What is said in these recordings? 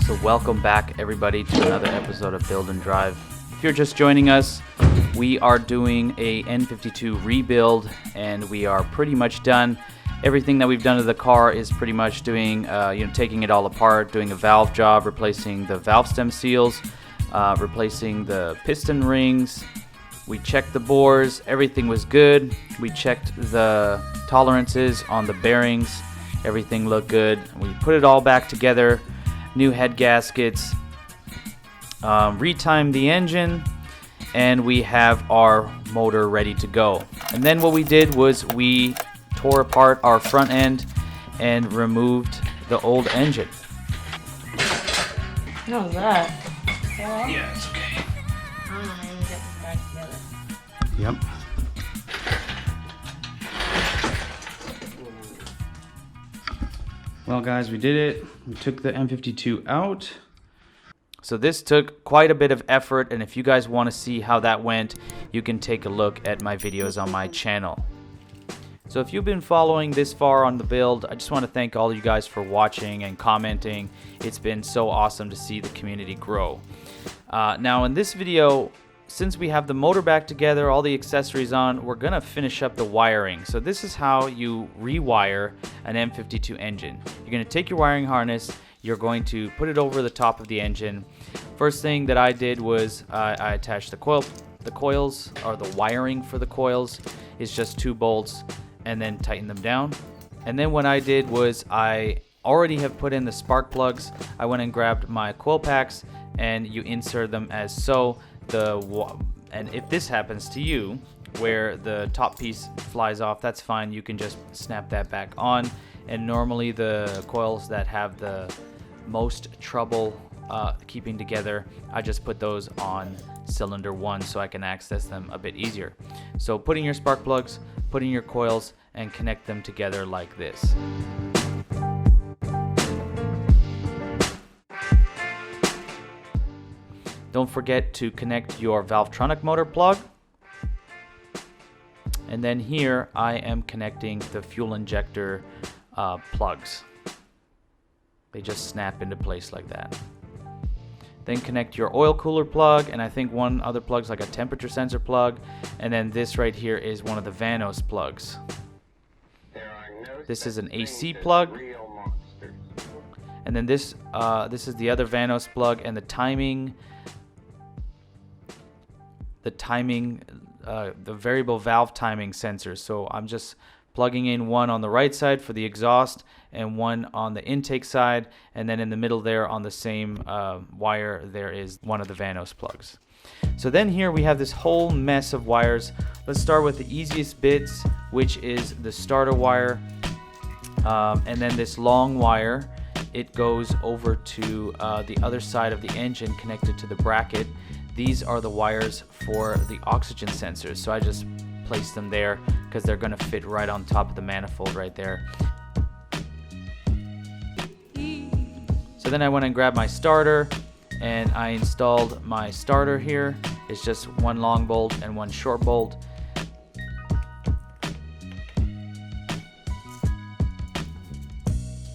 So welcome back everybody to another episode of Build and Drive. If you're just joining us, we are doing a N52 rebuild and we are pretty much done. Everything that we've done to the car is pretty much doing, taking it all apart, doing a valve job, replacing the valve stem seals, replacing the piston rings. We checked the bores, everything was good. We checked the tolerances on the bearings, everything looked good. We put it all back together. New head gaskets, retimed the engine, and we have our motor ready to go. And then what we did was we tore apart our front end and removed the old engine. What was that? Yeah, it's okay. I don't know, maybe get this back together. Yep. Well guys, we did it. We took the N52 out. So this took quite a bit of effort, and if you guys want to see how that went, you can take a look at my videos on my channel. So if you've been following this far on the build, I just want to thank all you guys for watching and commenting. It's been so awesome to see the community grow. Now in this video, since we have the motor back together, all the accessories on, we're gonna finish up the wiring. So this is how you rewire an N52 engine. You're gonna take your wiring harness, you're going to put it over the top of the engine. First thing that I did was I attached the coils, or the wiring for the coils is just 2 bolts, and then tighten them down. And then what I did was I already have put in the spark plugs. I went and grabbed my coil packs, and you insert them as so. And if this happens to you, where the top piece flies off, that's fine. You can just snap that back on. And normally the coils that have the most trouble keeping together, I just put those on cylinder 1 so I can access them a bit easier. So put in your spark plugs, put in your coils, and connect them together like this. Don't forget to connect your Valvetronic motor plug. And then here I am connecting the fuel injector plugs. They just snap into place like that. Then connect your oil cooler plug, and I think one other plug's like a temperature sensor plug. And then this right here is one of the Vanos plugs. This is an AC plug. And then this is the other Vanos plug, and the variable valve timing sensor. So I'm just plugging in one on the right side for the exhaust and one on the intake side, and then in the middle there on the same wire there is one of the Vanos plugs. So then here we have this whole mess of wires. Let's start with the easiest bits, which is the starter wire, and then this long wire. It goes over to the other side of the engine connected to the bracket. These are the wires for the oxygen sensors, so I just place them there because they're going to fit right on top of the manifold right there. So then I went and grabbed my starter, and I installed my starter here. It's just one long bolt and one short bolt.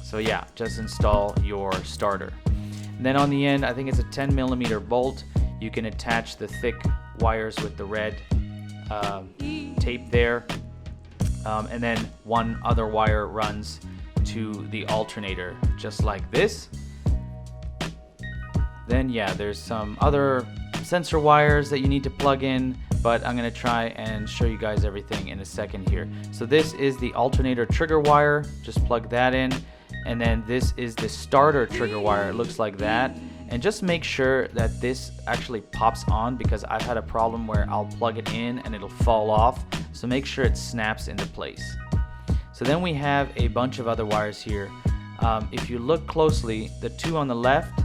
So yeah, just install your starter. And then on the end, I think it's a 10mm bolt. You can attach the thick wires with the red tape there, and then one other wire runs to the alternator just like this. Then yeah, there's some other sensor wires that you need to plug in, but I'm gonna try and show you guys everything in a second here. So this is the alternator trigger wire, just plug that in, and then this is the starter trigger wire. It looks like that. And just make sure that this actually pops on, because I've had a problem where I'll plug it in and it'll fall off. So make sure it snaps into place. So then we have a bunch of other wires here. If you look closely, the two on the left,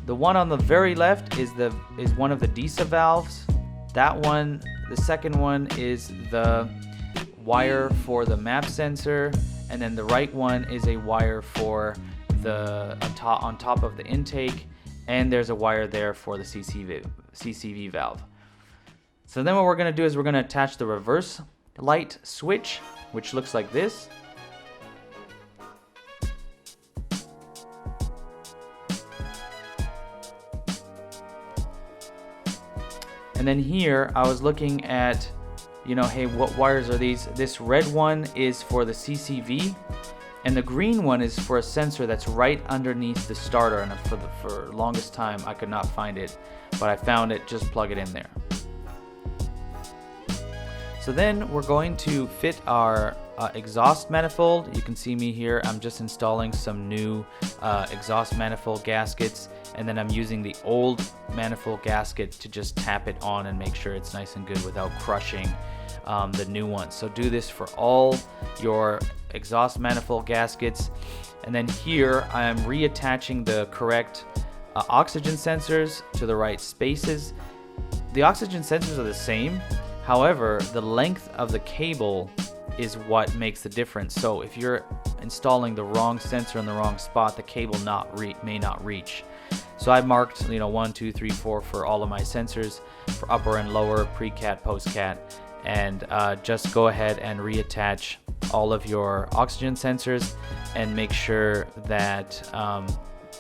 the one on the very left is one of the DISA valves. That one, the second one, is the wire for the map sensor, and then the right one is a wire for the on top of the intake, and there's a wire there for the CCV valve. So then what we're going to do is we're going to attach the reverse light switch, which looks like this. And then here I was looking at, you know, hey, what wires are these? This red one is for the CCV, and the green one is for a sensor that's right underneath the starter. And for the longest time I could not find it, but I found it. Just plug it in there. So then we're going to fit our exhaust manifold. You can see me here. I'm just installing some new exhaust manifold gaskets, and then I'm using the old manifold gasket to just tap it on and make sure it's nice and good without crushing the new ones. So do this for all your exhaust manifold gaskets. And then here I am reattaching the correct oxygen sensors to the right spaces. The oxygen sensors are the same. However, the length of the cable is what makes the difference. So if you're installing the wrong sensor in the wrong spot, the cable may not reach. So I marked, 1, 2, 3, 4 for all of my sensors for upper and lower, pre-cat, post-cat, and just go ahead and reattach all of your oxygen sensors and make sure that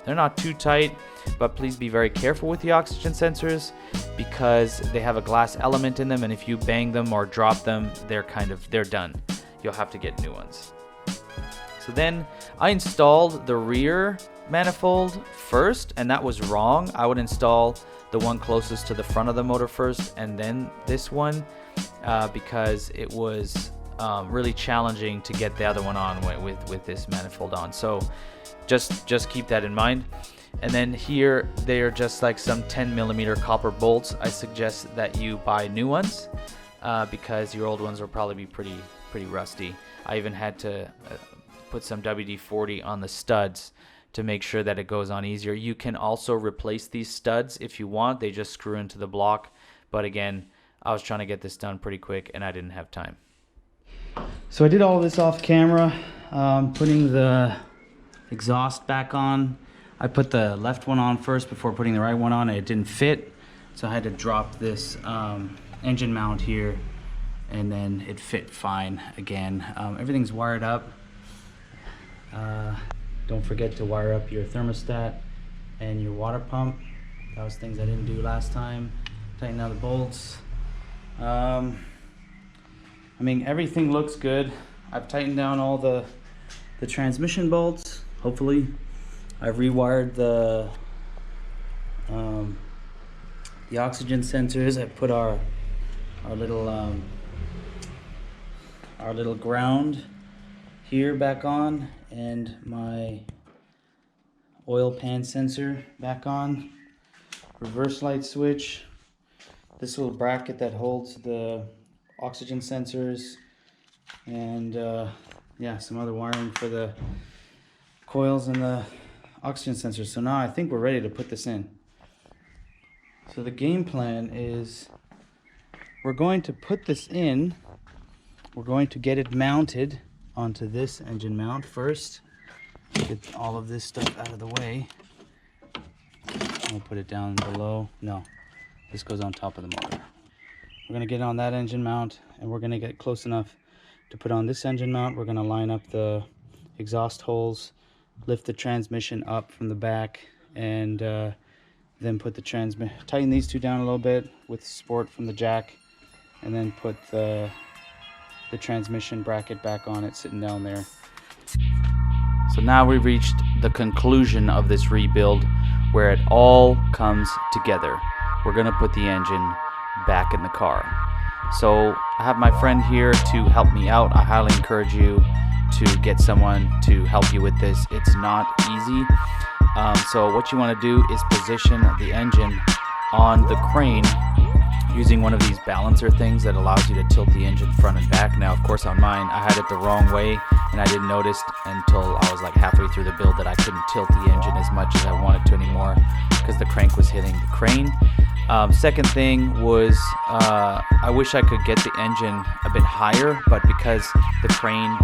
they're not too tight, but please be very careful with the oxygen sensors because they have a glass element in them, and if you bang them or drop them, they're done. You'll have to get new ones. So then I installed the rear manifold first, and that was wrong. I would install the one closest to the front of the motor first and then this one because it was really challenging to get the other one on with this manifold on. So just keep that in mind. And then here they are just like some 10mm copper bolts. I suggest that you buy new ones because your old ones will probably be pretty rusty. I even had to put some WD-40 on the studs to make sure that it goes on easier. You can also replace these studs if you want. They just screw into the block. But again, I was trying to get this done pretty quick and I didn't have time. So I did all of this off camera, putting the exhaust back on. I put the left one on first before putting the right one on. It didn't fit, so I had to drop this engine mount here, and then it fit fine again. Everything's wired up. Don't forget to wire up your thermostat and your water pump. That was things I didn't do last time. Tighten down the bolts. I mean, everything looks good. I've tightened down all the transmission bolts, hopefully. I've rewired the oxygen sensors. I put our little ground here back on, and my oil pan sensor back on. Reverse light switch. This little bracket that holds the oxygen sensors, and yeah, some other wiring for the coils and the oxygen sensors. So now I think we're ready to put this in. So the game plan is we're going to put this in. We're going to get it mounted onto this engine mount first. Get all of this stuff out of the way. I'll put it down below. No, this goes on top of the motor. We're going to get it on that engine mount, and we're going to get close enough to put on this engine mount. We're going to line up the exhaust holes, lift the transmission up from the back, and then put the tighten these two down a little bit with support from the jack, and then put the transmission bracket back on it, sitting down there. So now we've reached the conclusion of this rebuild where it all comes together. We're going to put the engine back in the car. So I have my friend here to help me out. I highly encourage you to get someone to help you with this. It's not easy. So what you want to do is position the engine on the crane using one of these balancer things that allows you to tilt the engine front and back. Now, of course, on mine, I had it the wrong way, and I didn't notice until I was like halfway through the build that I couldn't tilt the engine as much as I wanted to anymore because the crank was hitting the crane. Second thing was I wish I could get the engine a bit higher, but because the crane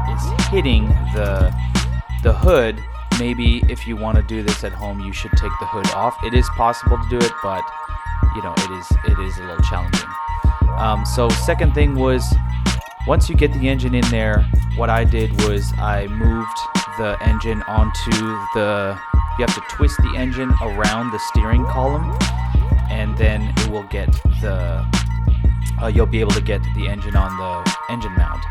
is hitting the hood, maybe if you want to do this at home, you should take the hood off. It is possible to do it, but you know, it is a little challenging. So second thing was, once you get the engine in there, what I did was I moved the engine onto you have to twist the engine around the steering column, and then it will get the you'll be able to get the engine on the engine mount.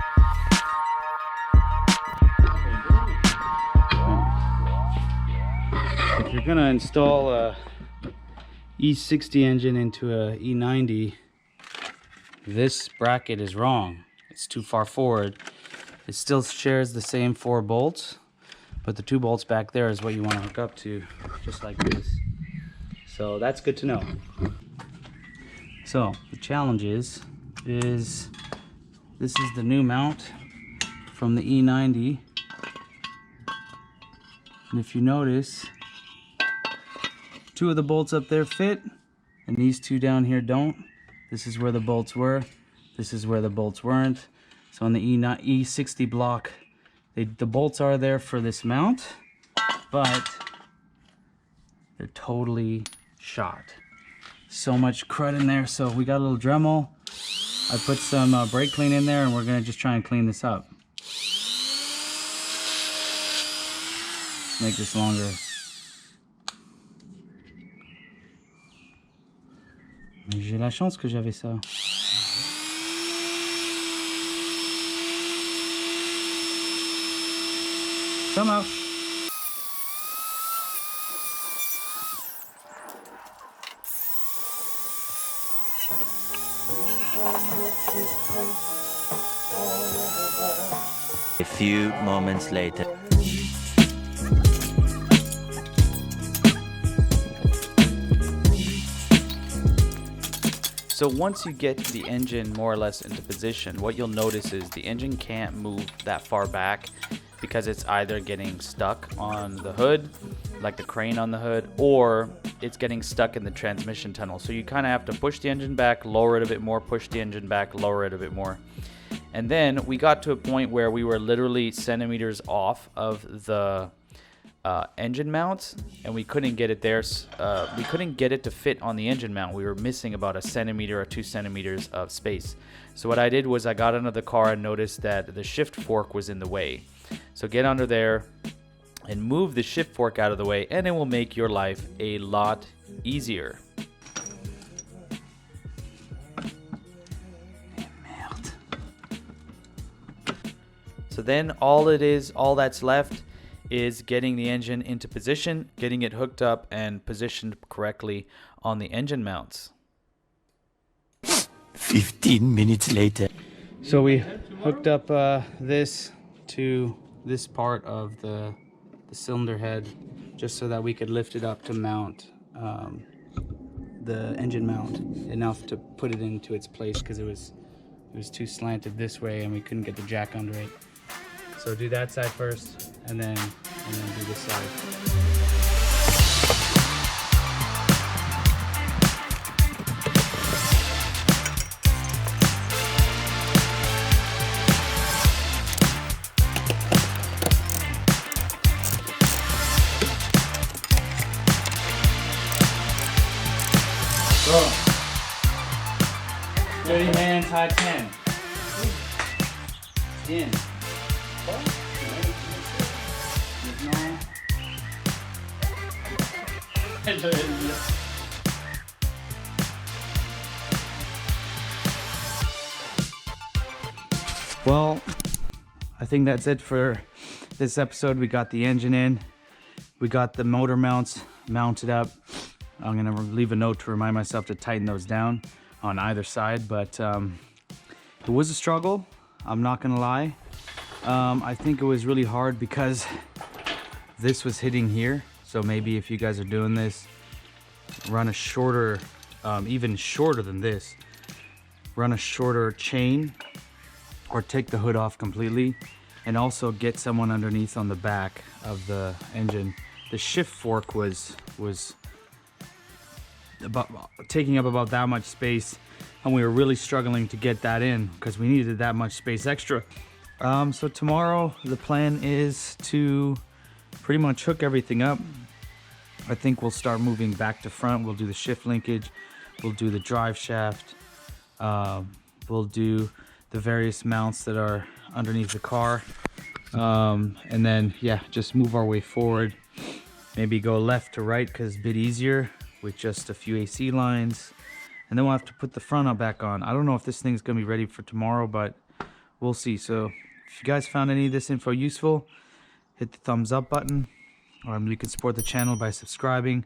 If you're gonna install a E60 engine into a E90, this bracket is wrong. It's too far forward. It still shares the same 4 bolts, but the 2 bolts back there is what you want to hook up to, just like this. So that's good to know. So the challenge is this is the new mount from the E90, and if you notice, 2 of the bolts up there fit and these 2 down here don't. This is where the bolts were, this is where the bolts weren't. So on the E60 block, the bolts are there for this mount, but they're totally shot. So much crud in there. So we got a little Dremel. I put some brake clean in there, and we're gonna just try and clean this up. Make this longer. J'ai la chance que j'avais ça. Ça marche. A few moments later. So once you get the engine more or less into position, what you'll notice is the engine can't move that far back because it's either getting stuck on the hood, like the crane on the hood, or it's getting stuck in the transmission tunnel. So you kind of have to push the engine back, lower it a bit more, push the engine back, lower it a bit more. And then we got to a point where we were literally centimeters off of the engine mounts, and we couldn't get it there. We couldn't get it to fit on the engine mount. We were missing about 1 centimeter or 2 centimeters of space. So what I did was I got under the car and noticed that the shift fork was in the way. So get under there and move the shift fork out of the way, and it will make your life a lot easier. So then all that's left is getting the engine into position, getting it hooked up and positioned correctly on the engine mounts. 15 minutes later. So we hooked up this to this part of the cylinder head, just so that we could lift it up to mount the engine mount enough to put it into its place, because it was too slanted this way and we couldn't get the jack under it. So do that side first, and then do this side. Go. Dirty man's high 10. In. Well, I think that's it for this episode. We got the engine in, we got the motor mounts mounted up. I'm gonna leave a note to remind myself to tighten those down on either side, but it was a struggle, I'm not gonna lie. I think it was really hard because this was hitting here. So maybe if you guys are doing this, run a shorter, even shorter than this, run a shorter chain, or take the hood off completely, and also get someone underneath on the back of the engine. The shift fork was about taking up about that much space, and we were really struggling to get that in because we needed that much space extra. So tomorrow the plan is to pretty much hook everything up. I think we'll start moving back to front. We'll do the shift linkage, we'll do the drive shaft, we'll do the various mounts that are underneath the car, and then yeah, just move our way forward. Maybe go left to right because it's a bit easier. with just a few AC lines. And then we'll have to put the front up back on. I don't know if this thing's gonna be ready for tomorrow, but we'll see. So if you guys found any of this info useful, hit the thumbs up button. You can support the channel by subscribing